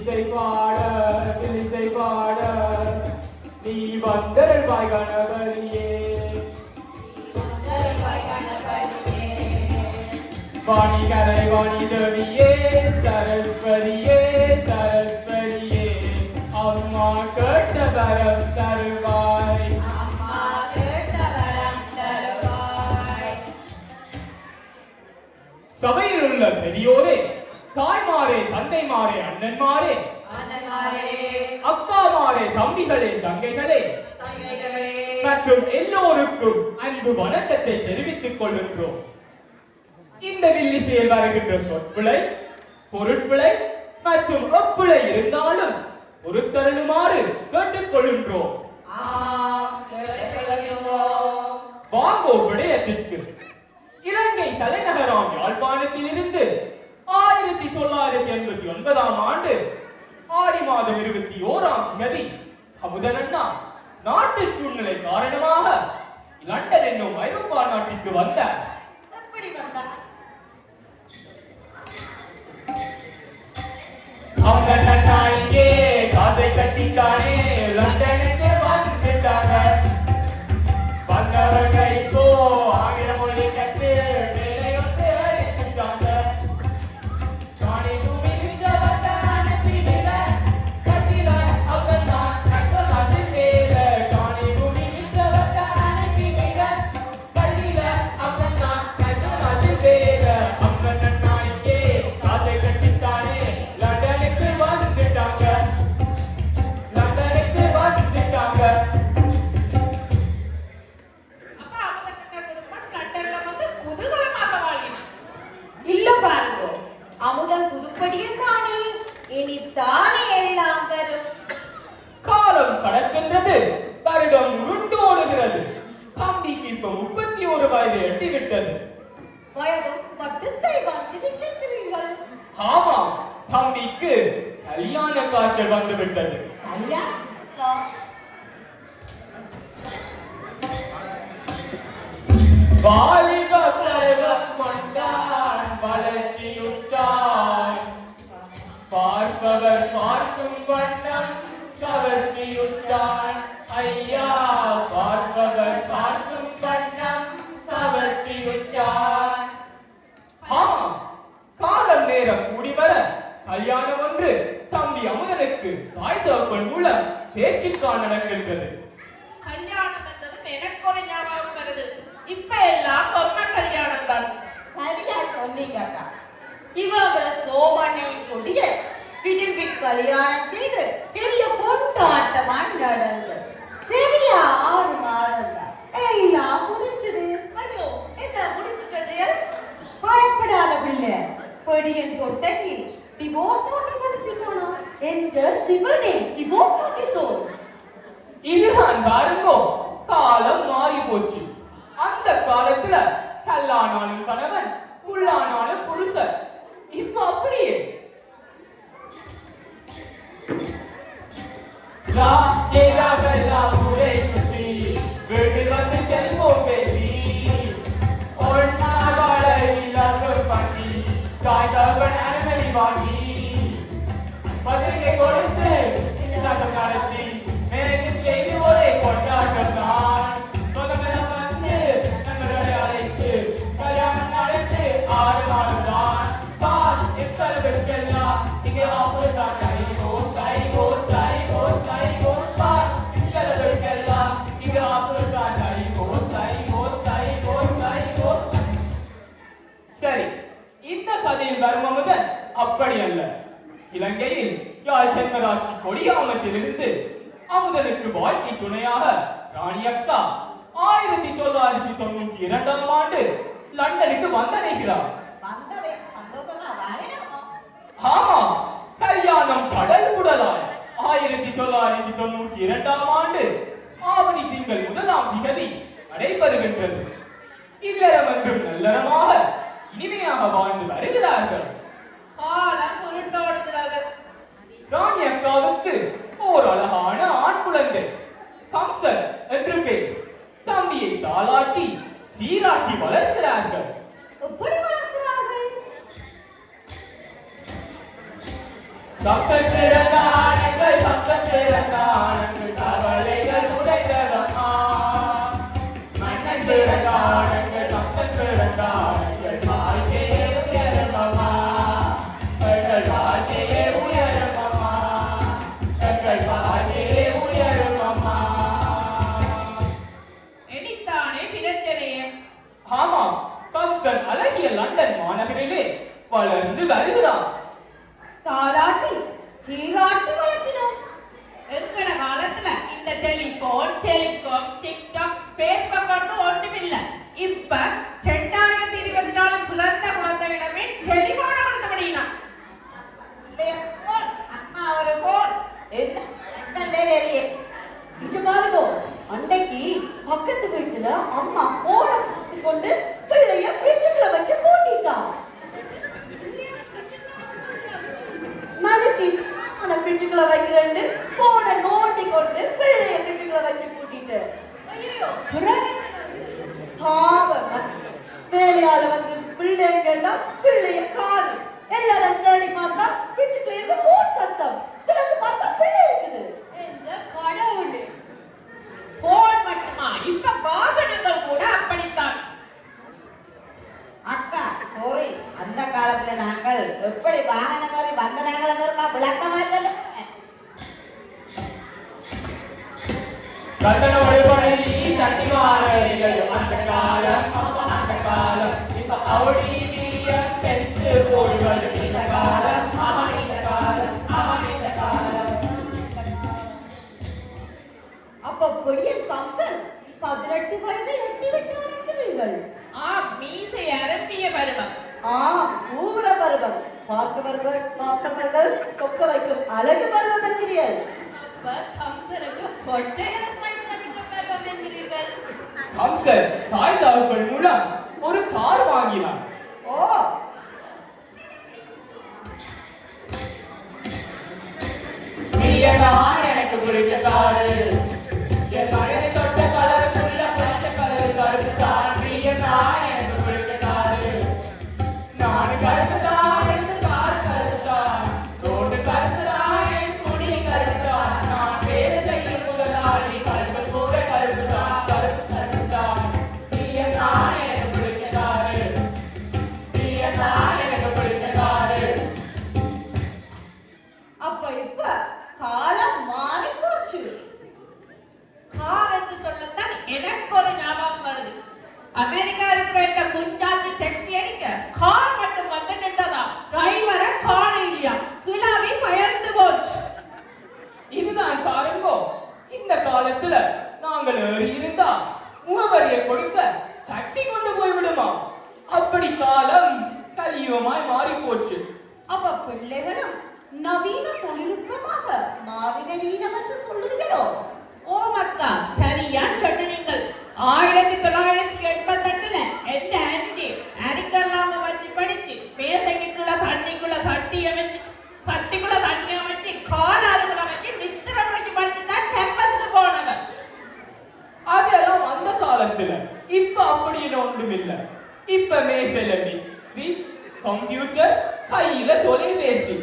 வில்லிசை பாட நீ வந்தருள்வாய் கணபதியே வாணிகரை வாணிதவியே சரஸ்வதியே சரஸ்வதியே அம்மா கேட்ட வரம் தருவாய் சபையில் உள்ள பெரியோரே தாய்மாரே தந்தைமாரே அண்ணன்மாரே அக்காமாரே தம்பிகளே தங்கைகளே மற்றும் எல்லோருக்கும் அன்பு வணக்கத்தை தெரிவித்துக் கொள்கின்றோம். இந்த வில்லிசையில் வருகின்ற சொற்பிழை பொருட்பிழை மற்றும் ஒப்பிழை இருந்தாலும் பொறுத்தருளுமாறு கேட்டுக் கொள்கின்றோம். வாங்கோ விடயத்திற்கு. இலங்கை தலைநகராம் யாழ்ப்பாணத்தில் இருந்து 1989 ஆண்டு ஆடி மாதம் 21ஆம் தேதி அமுதனண்ணா நாட்டு சூழ்நிலை காரணமாக லண்டன் என்னும் ஐரோப்பா நாட்டிற்கு வந்தார். அமுதனண்ணா இங்கே காதை கட்டித்தானே லண்டனுக்கு வந்துட்டாங்க. வந்தவர்கள் இப்போ ஆங்கில மொழி கற்று வேலையொன்று அளித்துட்டாங்க. காணி பூமி விட்டவங்க அனுப்பிவிட கட்டில அவன்தான் கட்டமாச்சு சேர. காணி பூமி விட்டவங்க அனுப்பிவிட கட்டில அவன்தான் கட்டமாச்சு சேர. அம்மனண்ணா இங்கே காதை கட்டித்தானே லண்டனுக்கு வந்துட்டாங்க. லண்டனுக்கு வந்துட்டாங்க. அமுதன் புதுப்படியில் தானே இனி தானே எல்லாம் தரும். காலம் கடக்கின்றது, வருடம் உருண்டு ஓடுகிறது. தம்பிக்கு இப்ப 31 வயது எட்டிவிட்டது. வயதும் 10 வந்து செல்கிறீர்கள். ஆமாம், தம்பிக்கு கல்யாண காய்ச்சல் வந்து விட்டது. வாலிப பருவம் கொண்டான் வளர்ச்சியுற்றான். பார்ப்பவர் பார்க்கும் வண்ணம் கவர்ச்சியுற்றான். ஐயா, பார்ப்பவர் பார்க்கும் வண்ணம் கவர்ச்சியுற்றான். ஆமாம், காலம் நேரம் கூடி வர கல்யாணம் ஒன்று தம்பி அமுதனுக்கு தாய் தகப்பன் மூலம் பேச்சுக்கான் நடக்கின்றது. கல்யாணம் என்பது எனக்கு ஒரு ஞாபகம் வருது. இப்ப எல்லாம் பொம்மை கல்யாணம் தான். சரியா சொன்னீங்க. இவங்கள சோமனை கொடிய விரும்பி கல்யாணம் செய்து பெரிய கொண்டாட்டமாய் நடந்து சரியா 6 மாதம் தான் எல்லாம் முடிஞ்சது. ஐயோ, என்ன முடிச்சுட்டு பயப்படாத பிள்ளை. பொடியன் கொட்டகி டிவோர்ஸ் நோட்டீஸ் அனுப்பினானா என்ற சிவனே டிவோர்ஸ் நோட்டீஸோ. இதுதான் பாருங்கோ, காலம் மாறி போச்சு. அந்த காலத்துல கல்லானாலும் கணவன் புல்லானாலும் புருஷன். இப்ப அப்படியே வீட்டில் வந்து செல்வோம் பேசி ஒரு நாள் வாழ இல்லாத பண்ணி தாய்தகப்பன் அனுமதி வாங்கி பத்திரிகை கொடுத்து நடத்தி மேலும் செய்து ஒரே கொண்டாட்டம் தான். வந்து நண்பர்களை அழைத்து கல்யாணம் நடத்து 6 மாதம் தான். தான் எத்தளவுக்கெல்லாம் இங்கே ஆப்பதான் கைகோ கைகோ கைகோ கைகோ தான். எத்தளவுக்கெல்லாம் இங்கே ஆப்பதான் கைகோ கைகோ கைகோ கைகோ. சரி, இந்த கதையில் வரும் அமுதன் அப்படி அல்ல. இலங்கையில் யாழ் தென்மராட்சி கொடியாமத்திலிருந்து அமுதனுக்கு வாழ்க்கை துணையாக ராணி அக்கா 1992ஆம் ஆண்டு லண்டனுக்கு வந்தடைகிறார். ஆமா, கல்யாணம் கடல் குடலாய் 1992ஆம் ஆண்டு ஆவணி திங்கள் 1ஆம் திகதி நடைபெறுகின்றது. இல்லறம் என்றும் நல்லறமாக இனிமையாக வாழ்ந்து வருகிறார்கள். காலம் உருண்டோடுகிறது. ராணி அக்காவுக்கு ஓர் அழகான ஆண் குழந்தை கம்சன் என்று பேர். தம்பியை தாளாட்டி சீராட்டி வளர்க்கிறார்கள். எப்படி வளர்க்கிறார்கள்? கம்சன் கம்சன் பிறந்தான் எங்கள் கம்சன் பிறந்தான் எங்கள் கவலைகள் உடைந்ததம்மா. மன்னன் பிறந்தான் எங்கள் கம்சன் பிறந்தான் எங்கள் வாழ்க்கையே உயரமம்மா. எங்கள் வாழ்க்கையே உயரமம்மா. எங்கள் வாழ்க்கையே உயரமம்மா. இனித்தானே பிரச்சனையே. ஆமாம், கம்சன் அழகிய லண்டன் மாநகரிலே வளர்ந்து வருகிறான். தாலாட்டி சீராட்டி வளர்த்தினோம். இருக்கிற காலத்துல இந்த டெலிபோன், டெலிகாம், டிக்டாக், பேஸ்புக் ஒன்றும் இல்ல. இப்ப 2024 பிறந்த குழந்தையிடமே டெலிபோனை கொடுத்த முடியலாம். அம்மா ஒரு போன் என்ன தெரியலையே. நிஜமானதோ அன்னைக்கு பக்கத்து வீட்டுல அம்மா போனை பார்த்து கொண்டு பிள்ளைய ஃப்ரிட்ஜுக்குள்ள வச்சு பூட்டிட்டான். மனசி அவனை ஃப்ரிட்ஜுக்குள்ள வைக்கிறேன்னு போனை நோண்டி கொண்டு பிள்ளைய ஃப்ரிட்ஜுக்குள்ள வச்சு பூட்டிட்டு பாவம் வேலையால வந்து பிள்ளைய கேட்டா பிள்ளைய காணு. எல்லாரும் தேடி பார்த்தா ஃப்ரிட்ஜுக்குள்ள இருந்து போன் சத்தம். திறந்து பார்த்தா பிள்ளை இருக்குது. கடவுளே, போன் மட்டுமா, இப்ப வாகனங்கள் கூட அப்படித்தான். அக்கா சாரி, அந்த காலத்துல நாங்கள் எப்படி வாகனம் மாதிரி வந்த நாங்கள் விளக்கமா இல்ல. கட்டண வழிபாடு சட்டிமாரர்கள் அந்த காலம் அந்த காலம். இப்ப அவடி பெற்று போடுவது இந்த காலம். இந்த காலம் இந்த காலம். அப்ப பொடியன் கம்சன் 18 வயதை எட்டி விட்டான் என்கிறீர்கள். மீசை அரம்பிய பருவம். பூவர பருவம். பார்ப்பவர்கள் சொக்க வைக்கும் அழகு பருவம் என்கிறீர்கள். அப்ப கம்சனுக்கு பொட்டையர சைத்தனிக்க பருவம் என்கிறீர்கள். கம்சன் தாய் தகப்பன் மூலம் ஒரு கார் வாங்கினான். ஓ, நீயதான் எனக்கு பிடிச்ச காரு. என் மனதை தொட்ட கலருக்குள்ள பச்சை கலர் கருப்பு தான். நீயதான் எனக்கு பிடிச்ச காரு. நான் கருப்பு தான், என் கார் கருப்பு தான். ரோடு கருப்பு தான், என் துணி கருப்பு தான். நான் வேலை செய்யும் முதலாளி கருப்பு கூட கருப்பு தான். கருப்பு கருப்பு தான். நீயதான் எனக்கு பிடிச்ச காரு. நீயதான் எனக்கு பிடிச்ச காரு. அப்ப இப்ப காலம் மாறி போச்சு. கார் என்று சொல்லத்தான் எனக்கு ஒரு ஞாபகம் வருது. அமெரிக்கா இருக்கிற இந்த குண்டாச்சி டாக்ஸி அடிக்க கார் மட்டும் வந்து நின்றதா, டிரைவரை காண இல்லையா, கிளாவி பயந்து போச்சு. இதுதான் பாருங்கோ, இந்த காலத்துல நாங்கள் ஏறி இருந்தா முகவரியை கொடுக்க டாக்ஸி கொண்டு போய் விடுமா. அப்படி காலம் கலியுகமாய் மாறி போச்சு. அப்ப பிள்ளைகளும் நவீன தொழில்நுட்பமாக மாறினீனம் என்று சொல்லுகிறீர்களோ? ஓமக்கா, சரியா சொன்னீங்கள். 1988 எந்த ஆண்டி அரிக்கல்லாம வச்சு படிச்சு மேசைக்குள்ள தண்ணிக்குள்ள சட்டிக்குள்ள தண்ணிய வச்சு காலாளுக்குள்ள வச்சு நித்திரம் வச்சு படிச்சு தான் கேம்பஸுக்கு போனவ. அதெல்லாம் அந்த காலத்துல. இப்ப அப்படின்னு ஒன்றும் இல்ல. இப்ப மேசையில டிவி, கம்ப்யூட்டர், கையில தொலைபேசி.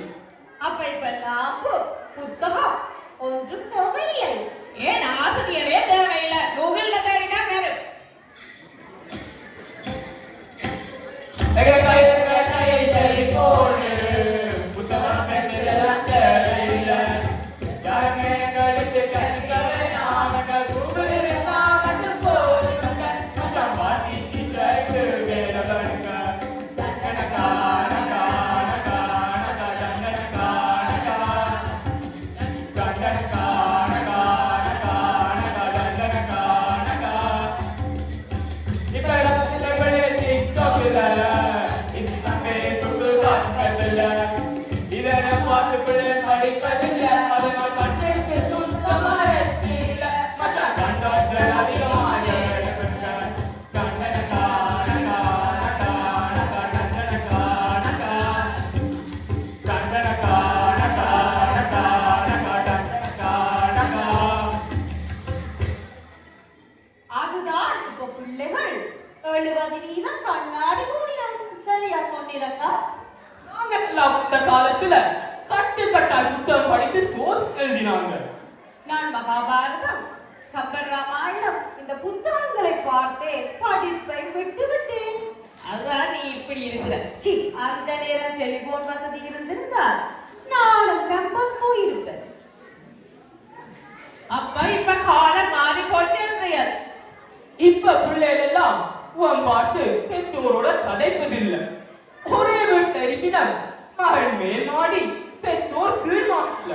அப்ப இப்ப நாம புத்தகம் ஒன்றும் தேவையில்லை. ஏன் ஆசிரியரே தேவையில்லை, கூகுள்ல தேடினா வேறு. இப்ப எழுதினாங்க. நான் மகாபாரதம், கம்பர் ராமாயணம் இந்த புத்தகங்களை பார்த்தே படிப்பை விட்டுவிட்டேன். அதுதான் நீ இப்படி இருக்கிற. சி, அந்த நேரம் டெலிபோன் வசதி இருந்திருந்தால் நானும் கேம்பஸ் போயிருப்பேன். அப்ப இப்ப காலம் மாறி போட்டு இப்ப பிள்ளைகள் எல்லாம் உன் பாட்டு பெற்றோரோட கதைப்பதில்லை. ஒரே வீட்டு இருப்பினர் மகன் மேல் மாடி, பெற்றோர் கீழ் மாட்டில.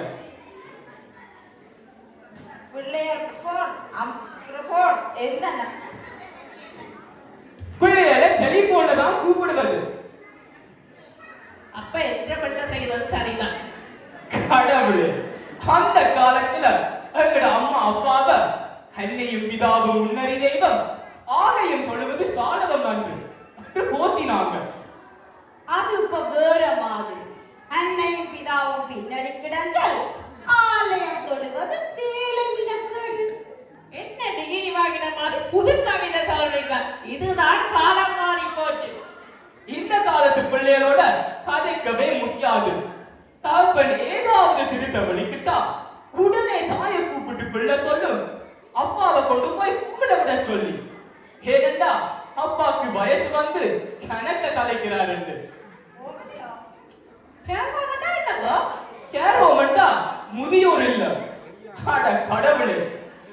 பிள்ளையர் போன் என்ன பிள்ளைகளை டெலிபோன்ல தான் கூப்பிடுவது. அப்ப என்ன பண்ண செய்யறது சரிதான். கடவுளே, அந்த காலத்துல எங்கட அம்மா அப்பாவை அன்னையும் பிதாவும் முன்னறி தெய்வம், ஆலயம் தொழுவது சாலவம் நன்று போத்தினாங்க. அது இப்ப வேற மாதிரி. அன்னையும் பிதாவும் பின்னணி கிடங்கள், ஆலயம் தொழுவது வேலை விளக்கேடு. என்ன டிகிரி வாங்கின மாதிரி புது கவிதை சொல்றீங்க. இதுதான் காலம் மாறி போச்சு. இந்த காலத்து பிள்ளைகளோட கதைக்கவே முடியாது. தகப்பன் ஏதாவது திருத்த வலிக்கிட்டா உடனே தாயை கூப்பிட்டு பிள்ளை சொல்லும், அப்பாவை கொண்டு போய் உங்களை விட சொல்லி. ஏனெண்டா அப்பாக்கு வயசு வந்து கணக்க கலைக்கிறார் என்று. கேரோமண்டா முதியோர் இல்ல. அட கடவுளே,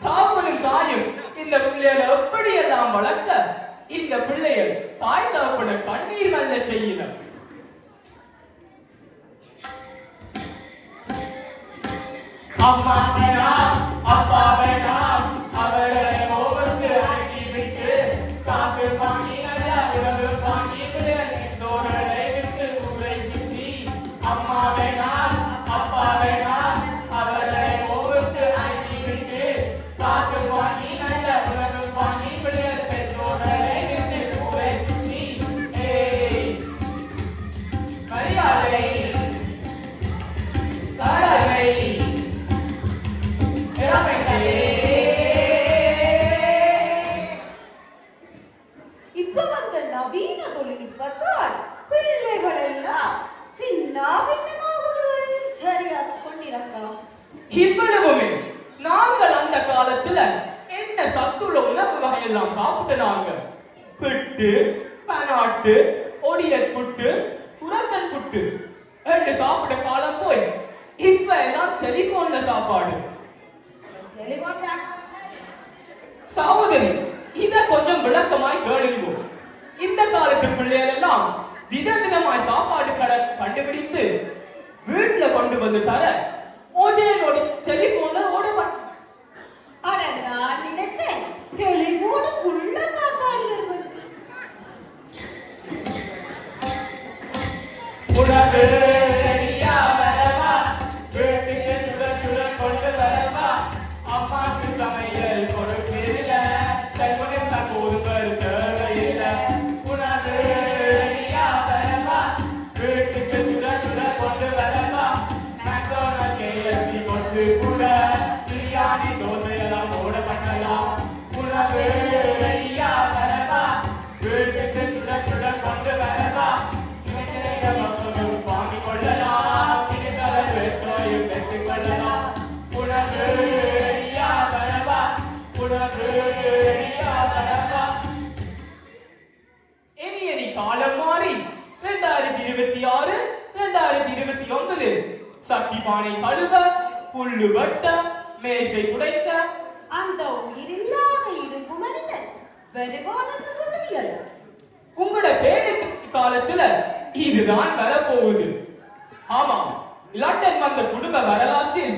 தாப்பனும் தாயும் இந்த பிள்ளைகளை எப்படி எல்லாம் வளர்க்க இந்த பிள்ளைகள் தாய் தாப்பனை கண்ணீர் நல்ல செய்யணும். அம்மா வேணாம், அப்பா வேணாம், அவர்களை ஓவருக்கு அடக்கி விட்டு காசு வாங்கி நல்ல உறவு வாங்கி தோழரை விட்டு உரை பிச்சு. அம்மா வேணாம், அப்பா வேணாம், அவர்களை ஓவருக்கு அடக்கி விட்டு காசு வாங்கி நல்ல உறவு வாங்கி தோழரை விட்டு உரை பிச்சு. மரியாதை கடலை இப்ப வந்த நவீன தொழில்நுட்பத்தால் பிள்ளைகள் எல்லாம் சின்ன பின்னமாகுதுகள். சரியா கொண்டிருக்கலாம். இவ்வளவுமே நாங்கள் அந்த காலத்துல என்ன சத்துள்ள உணவு வகையெல்லாம் சாப்பிட்டு நாங்க பிட்டு, பனாட்டு, ஒடியல் புட்டு, உரக்கன் புட்டு என்று சாப்பிட்ட காலம் போய் இப்ப எல்லாம் டெலிபோன்ல சாப்பாடு. சகோதரி, இத கொஞ்சம் விளக்கமாய் கேளுங்க. இந்த காலத்து பிள்ளைகள் எல்லாம் விதவிதமாய் சாப்பாடு கடை கண்டுபிடித்து வீட்டுல கொண்டு வந்து தர ஒரே நொடி டெலிபோன்ல ஓட மாட்டேன். ஆனா நான் நினைத்தேன் டெலிபோனுக்குள்ள சாப்பாடு வருவது. உனக்கு ரெடியா வரவா, வீட்டுக்கு சுட சுட கொண்டு வரவா, அம்மாக்கு சமையல் கொடுப்பில்ல, கைப்பொழுந்த போதுங்கள் தேவையில்ல. உனக்கு ரெடியா வரவா, வீட்டுக்கு சுட சுட கொண்டு வரவா, McDonald's KFC கொண்டு கூட பிரியாணி தோசையெல்லாம் ஓட பண்ணலாம். உனக்கு ரெடியா வரவா, வீட்டுக்கு சுட சுட கொண்டு வரவா, வாங்கிக் கொள்ளலாம், பெற்றுக் கொள்ளலாம். உனக்கு வரவா, உனக்கு வரவா. இனி காலம் மாறி 2026 2029 சக்தி பானை கழுவ, புல்லு வெட்ட, மேசை துடைக்க அந்த உயிரில்லாத இருப்பு மனிதன் வருவான் என்று சொல்லுவீர்கள். உங்களோட பேரு காலத்துல இதுதான் வரப்போகுது. ஆமா, லண்டன் வந்த குடும்ப வரலாற்றில்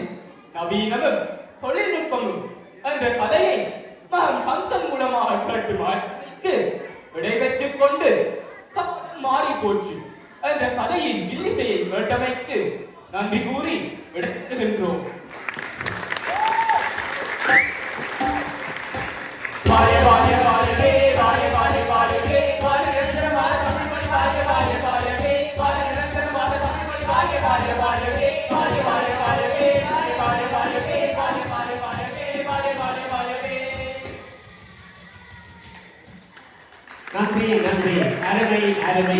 நவீனமும் தொழில்நுட்பமும் என்ற கதையை மகன் ஹம்சன் மூலமாக கேட்டு மாற்றி விடைபெற்றுக் கொண்டு மாறி போச்சு என்ற கதையின் வில்லிசையை கேட்டமைக்கு நன்றி கூறி விடைபெறுகின்றோம். வாய வாய வாயவே, வாய வாய வாயவே, வாய நிரந்தரமான தமிழ்மொழி வாய வாய வாயவே, வாய நிரந்தரமான தமிழ்மொழி வாய வாய வாயவே, வாய வாய வாயவே, வாய வாய வாயவே, வாய வாய வாயவே, வாய வாய வாயவே. நன்றி நன்றி. அருமை அருமை